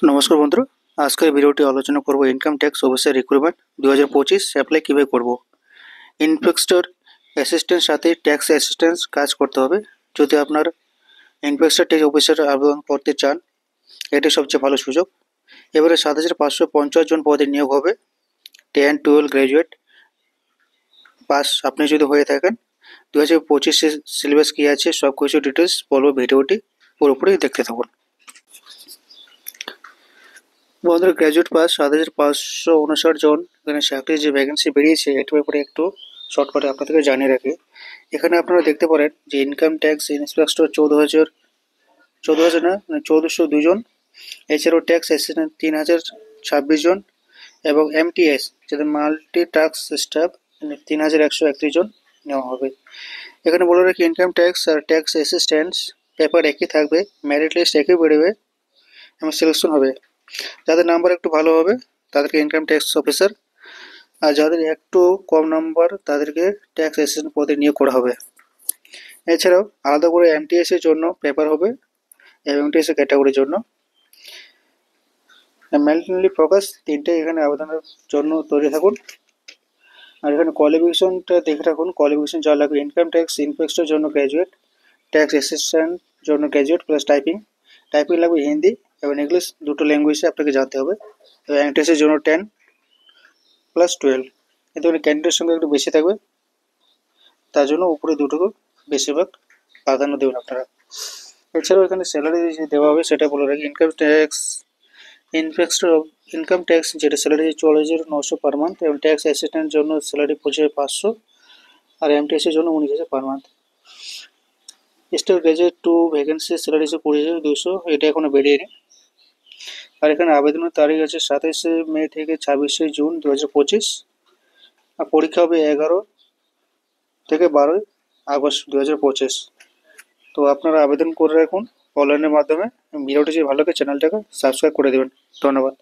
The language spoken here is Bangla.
নমস্কার বন্ধুরা, আজকের ভিডিওটি আলোচনা করব income tax officer recruitment 2025 apply কীভাবে করব। ইনস্পেক্টর অ্যাসিস্ট্যান্ট সাথে ট্যাক্স অ্যাসিস্ট্যান্ট কাজ করতে হবে। যদি আপনার ইনস্পেক্টর ট্যাক্স অফিসার আবেদন করতে চান, এটি সবচেয়ে ভালো সুযোগ। এবারে 7,550 জন পদে নিয়োগ হবে। 10-12 গ্র্যাজুয়েট পাস আপনি যদি হয়ে থাকেন। 2025 সিলেবাস কী আছে সব কিছু ডিটেলস বলবো, ভিডিওটি পুরোপুরি দেখতে থাকুন। বন্ধুরা, গ্র্যাজুয়েট পাস 7,559 জন এখানে চাকরির যে ভ্যাকেন্সি বেরিয়েছে এটার ব্যাপারে একটু শর্টকাটে আপনাদেরকে জানিয়ে রাখি। এখানে আপনারা দেখতে পারেন যে ইনকাম ট্যাক্স ইন্সপেক্টর 14,000 না 1,402 জন, এছাড়াও ট্যাক্স অ্যাসিস্ট্যান্ট 3,026 জন এবং এমটিএস যেটা মাল্টি টাস্ক স্টাফ 3,131 জন নেওয়া হবে। এখানে বলে রাখি, ইনকাম ট্যাক্স আর ট্যাক্স অ্যাসিস্ট্যান্টস পেপার একই থাকবে, মেরিট লিস্ট একই বেরোবে এবং সিলেকশন হবে। যাদের নাম্বার একটু ভালো হবে তাদেরকে ইনকাম ট্যাক্স অফিসার, আর যাদের একটু কম নাম্বার তাদেরকে ট্যাক্স অ্যাসিস্ট্যান্ট পদে নিয়োগ করা হবে। এছাড়াও আলাদা করে এমটিএস এর জন্য পেপার হবে এবং এমটিএস এর ক্যাটাগরির জন্য মেনলি ফোকাস তিনটে এখানে আবেদনের জন্য তৈরি থাকুন। আর এখানে কোয়ালিফিকেশনটা দেখে রাখুন, কোয়ালিফিকেশন যা লাগবে ইনকাম ট্যাক্স ইন্সপেক্টরের জন্য গ্র্যাজুয়েট, ট্যাক্স অ্যাসিস্ট্যান্ট জন্য গ্র্যাজুয়েট প্লাস টাইপিং লাগবে হিন্দি এবং ইংলিশ দুটো ল্যাঙ্গুয়েজে আপনাকে জানতে হবে। এবং এমটিএসের জন্য 10+12, কিন্তু ক্যান্ডিডেটের সঙ্গে একটু বেশি থাকবে, তার জন্য উপরে দুটোকে বেশিরভাগ প্রাধান্য দেবেন আপনারা। এছাড়াও এখানে স্যালারি যে দেওয়া হবে সেটা বলে রাখি, income tax inspector income tax যেটা স্যালারি 44,900 পার মান্থ এবং ট্যাক্স অ্যাসিস্ট্যান্ট জন্য স্যালারি 25,500 আর এমটিএসের জন্য 19,000 per month. Star graduate 2 vacancy salary 20,200, এটা এখনো বেরিয়েনি। আর এখানে আবেদনের তারিখ আছে 27শে মে থেকে 26শে জুন 2025, আর পরীক্ষা হবে 11 থেকে 12 আগস্ট 2025। তো আপনারা আবেদন করে রাখুন অনলাইনের মাধ্যমে। ভিডিওটি যদি ভালো লাগে চ্যানেলটাকে সাবস্ক্রাইব করে দেবেন। ধন্যবাদ।